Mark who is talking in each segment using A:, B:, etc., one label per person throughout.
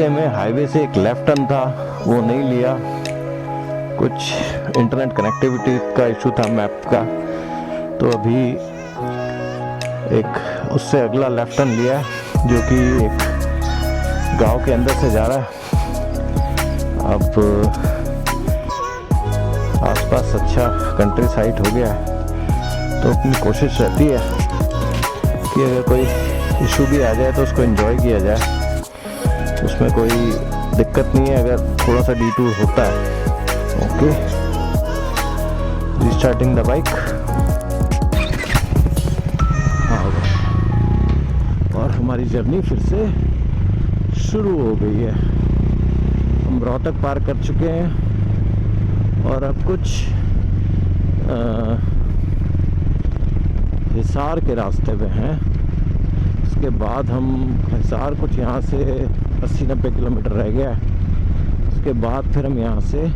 A: रास्ते में हाईवे से एक लेफ्ट टर्न था, वो नहीं लिया, कुछ इंटरनेट कनेक्टिविटी का इशू था मैप का, तो अभी एक उससे अगला लेफ्ट टर्न लिया जो कि एक गांव के अंदर से जा रहा है। अब आसपास अच्छा कंट्री साइड हो गया है, तो अपनी कोशिश रहती है कि अगर कोई इशू भी आ जाए तो उसको एंजॉय किया जाए, उसमें कोई दिक्कत नहीं है अगर थोड़ा सा डिटूर होता है। Okay, restarting the bike. और हमारी जर्नी फिर से शुरू हो गई है। हम रोहतक पार कर चुके हैं और अब कुछ हिसार के रास्ते पे हैं। उसके बाद हम हिसार कुछ यहाँ से 80-90 किलोमीटर रह गया है। उसके बाद फिर हम यहाँ से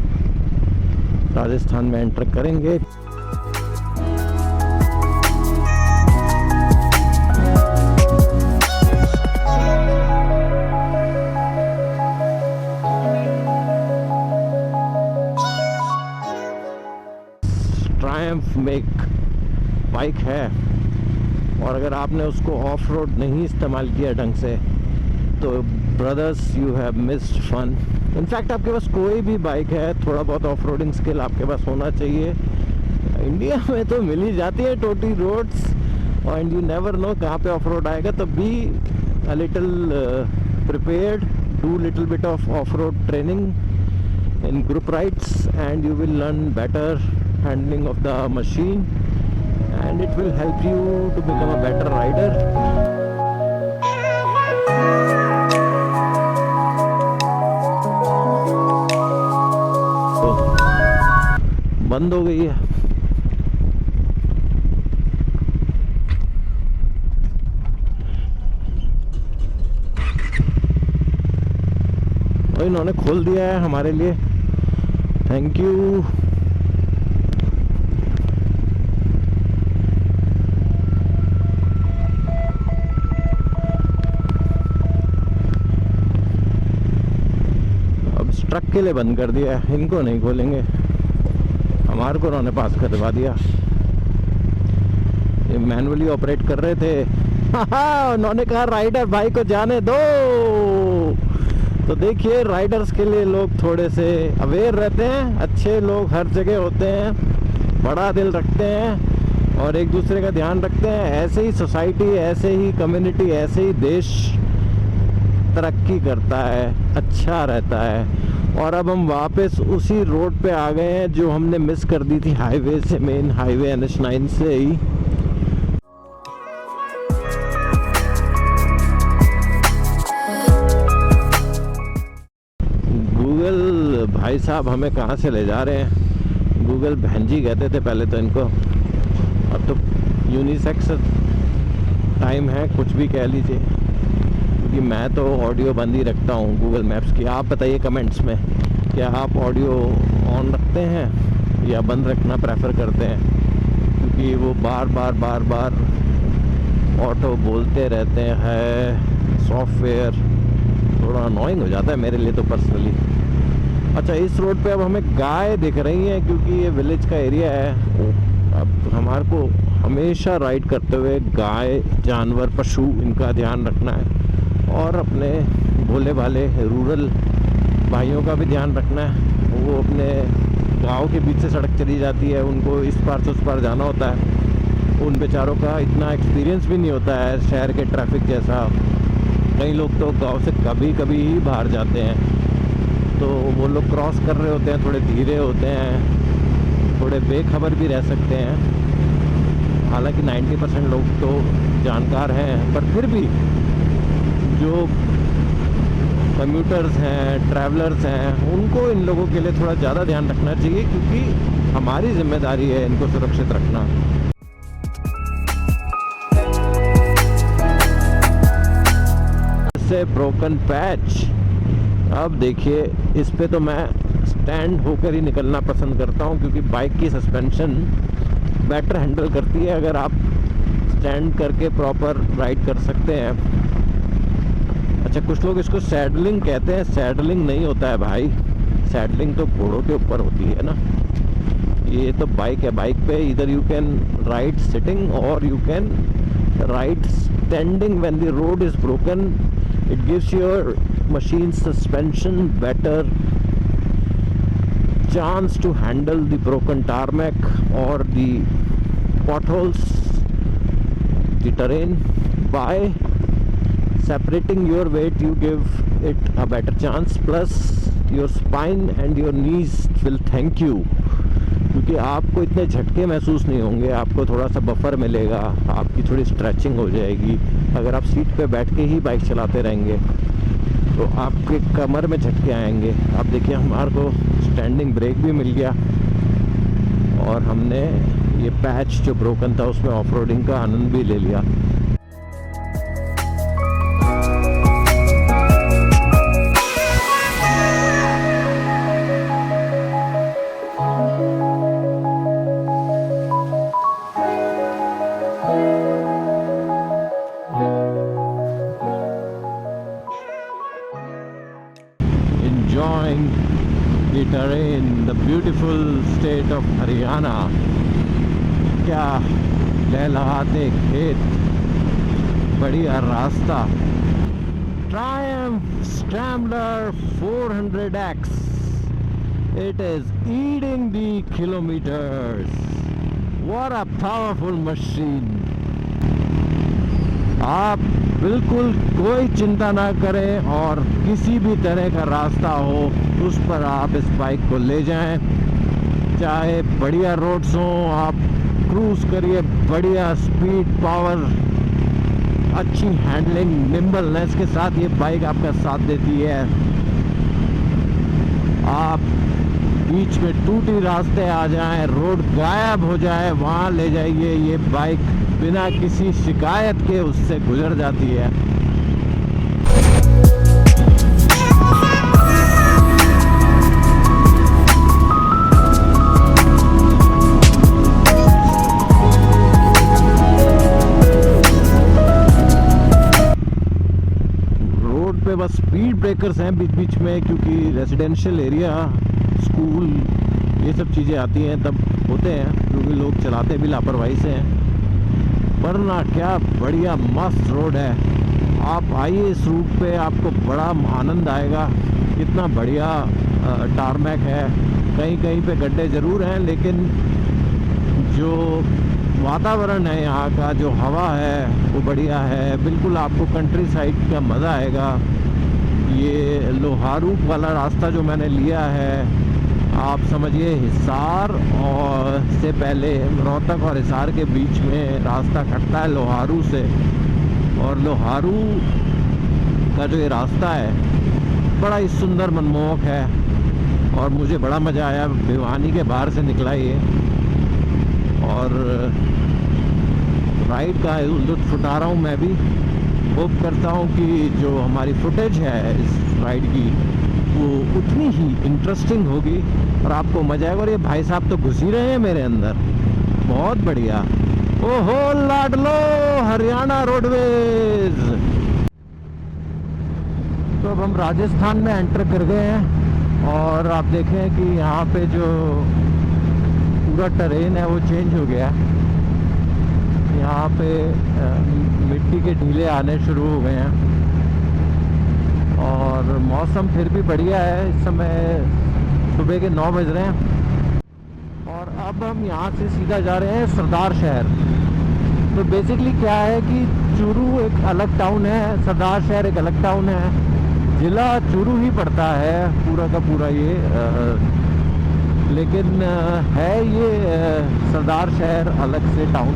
A: राजस्थान में एंटर करेंगे। ट्रायम्फ में बाइक है और अगर आपने उसको ऑफ रोड नहीं इस्तेमाल किया ढंग से तो brothers you have missed fun. In fact आपके पास कोई भी बाइक है, थोड़ा बहुत ऑफ रोडिंग स्किल आपके पास होना चाहिए। इंडिया में तो मिल ही जाती है टोटी roads, and you never know कहाँ पे ऑफ रोड आएगा, तो be a little prepared, do little bit off road training in group rides and you will learn better handling of the machine and it will help you to become a better rider. तो बंद हो गई है। और इन्होंने खोल दिया है हमारे लिए, थैंक यू। ट्रक के लिए बंद कर दिया है, इनको नहीं खोलेंगे, हमारे को उन्होंने पास करवा दिया। ये मैनुअली ऑपरेट कर रहे थे, उन्होंने कहा राइडर भाई को जाने दो। तो देखिए राइडर्स के लिए लोग थोड़े से अवेयर रहते हैं, अच्छे लोग हर जगह होते हैं, बड़ा दिल रखते हैं और एक दूसरे का ध्यान रखते हैं। ऐसे ही सोसाइटी, ऐसे ही कम्युनिटी, ऐसे ही देश तरक्की करता है, अच्छा रहता है। और अब हम वापस उसी रोड पे आ गए हैं जो हमने मिस कर दी थी हाईवे से, मेन हाईवे NH9 से ही। गूगल भाई साहब हमें कहाँ से ले जा रहे हैं। गूगल बहन जी कहते थे पहले तो इनको, अब तो यूनिसेक्स टाइम है, कुछ भी कह लीजिए, क्योंकि मैं तो ऑडियो बंद ही रखता हूँ गूगल मैप्स की। आप बताइए कमेंट्स में, क्या आप ऑडियो ऑन रखते हैं या बंद रखना प्रेफर करते हैं, क्योंकि वो बार बार ऑटो बोलते रहते हैं, सॉफ्टवेयर थोड़ा अनोइंग हो जाता है मेरे लिए तो पर्सनली। अच्छा, इस रोड पे अब हमें गाय दिख रही हैं क्योंकि ये विलेज का एरिया है। अब हमारे को हमेशा राइड करते हुए गाय, जानवर, पशु, इनका ध्यान रखना है और अपने भोले भाले रूरल भाइयों का भी ध्यान रखना है। वो अपने गांव के बीच से सड़क चली जाती है, उनको इस पार से उस पार जाना होता है। उन बेचारों का इतना एक्सपीरियंस भी नहीं होता है शहर के ट्रैफिक जैसा। कई लोग तो गांव से कभी कभी ही बाहर जाते हैं, तो वो लोग क्रॉस कर रहे होते हैं, थोड़े धीरे होते हैं, थोड़े बेखबर भी रह सकते हैं। हालांकि 90% लोग तो जानकार हैं, पर फिर भी जो कम्यूटर्स हैं, ट्रैवलर्स हैं, उनको इन लोगों के लिए थोड़ा ज़्यादा ध्यान रखना चाहिए, क्योंकि हमारी जिम्मेदारी है इनको सुरक्षित रखना। से ब्रोकन पैच, अब देखिए इस पे तो मैं स्टैंड होकर ही निकलना पसंद करता हूँ, क्योंकि बाइक की सस्पेंशन बेटर हैंडल करती है अगर आप स्टैंड करके प्रॉपर राइड कर सकते हैं। अच्छा, अच्छा, कुछ लोग इसको सैडलिंग कहते हैं। सैडलिंग नहीं होता है भाई, सैडलिंग तो घोड़ों के ऊपर होती है ना। ये तो बाइक है, बाइक पे इधर यू कैन राइड सिटिंग और you can ride standing when the road is broken. It gives your machine suspension better chance to handle the broken tarmac or the potholes, the terrain. By separating your weight you give it a better chance, plus your spine and your knees will thank you, क्योंकि आपको इतने झटके महसूस नहीं होंगे, आपको थोड़ा सा बफर मिलेगा, आपकी थोड़ी स्ट्रेचिंग हो जाएगी। अगर आप सीट पे बैठ के ही बाइक चलाते रहेंगे तो आपके कमर में झटके आएंगे। आप देखिए, हमारे को स्टैंडिंग ब्रेक भी मिल गया और हमने ये पैच जो ब्रोकन था उसमें ऑफ रोडिंग का आनंद भी ले लिया। Enjoying the terrain, the beautiful state of Haryana. क्या लहलहाते खेत, बढ़िया रास्ता। Triumph Scrambler 400X. It is eating the kilometers. What a powerful machine. आप बिल्कुल कोई चिंता ना करें और किसी भी तरह का रास्ता हो उस पर आप इस बाइक को ले जाएं। चाहे बढ़िया रोड्स हों, आप क्रूज करिए, बढ़िया स्पीड, पावर, अच्छी हैंडलिंग, निम्बलनेस के साथ ये बाइक आपका साथ देती है। आप बीच में टूटी रास्ते आ जाएं, रोड गायब हो जाए, वहाँ ले जाइए, ये बाइक बिना किसी शिकायत के उससे गुजर जाती है। रोड पे बस स्पीड ब्रेकर्स हैं बीच बीच में, क्योंकि रेजिडेंशियल एरिया, स्कूल, ये सब चीज़ें आती हैं तब होते हैं, क्योंकि लोग चलाते भी लापरवाही से हैं। वरना क्या बढ़िया मस्त रोड है। आप आइए इस रूट पे, आपको बड़ा आनंद आएगा। कितना बढ़िया टारमैक है। कहीं कहीं पे गड्ढे ज़रूर हैं, लेकिन जो वातावरण है यहाँ का, जो हवा है वो बढ़िया है। बिल्कुल आपको कंट्री साइड का मज़ा आएगा। ये लोहारू वाला रास्ता जो मैंने लिया है, आप समझिए हिसार और से पहले रोहतक और हिसार के बीच में रास्ता कटता है लोहारू से। और लोहारू का जो ये रास्ता है बड़ा ही सुंदर, मनमोहक है और मुझे बड़ा मज़ा आया। भिवानी के बाहर से निकला ये और राइड का लुत्फ़ उठा रहा हूँ मैं भी। होप करता हूँ कि जो हमारी फुटेज है इस राइड की वो उतनी ही इंटरेस्टिंग होगी और आपको मजा आएगा। और ये भाई साहब तो घुस ही रहे हैं मेरे अंदर, बहुत बढ़िया। ओहो लाडलो हरियाणा रोडवेज। तो अब हम राजस्थान में एंटर कर गए हैं और आप देखें कि यहाँ पे जो पूरा टरेन है वो चेंज हो गया। यहाँ पे मिट्टी के ढीले आने शुरू हो गए हैं और मौसम फिर भी बढ़िया है। इस समय सुबह के 9 बज रहे हैं और अब हम यहाँ से सीधा जा रहे हैं सरदार शहर। तो बेसिकली क्या है कि चूरू एक अलग टाउन है, सरदार शहर एक अलग टाउन है। ज़िला चूरू ही पड़ता है पूरा का पूरा ये, लेकिन है ये सरदार शहर अलग से टाउन।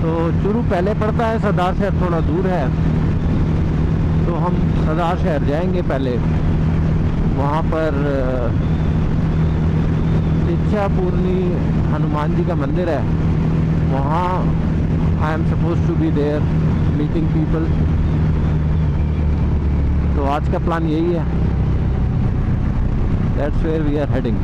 A: तो चूरू पहले पड़ता है, सरदार शहर थोड़ा दूर है। तो हम सरदार शहर जाएंगे पहले। वहाँ पर इच्छा पूर्णी हनुमान जी का मंदिर है, वहाँ I am suppose to be there meeting people. तो आज का प्लान यही है। That's where we are heading.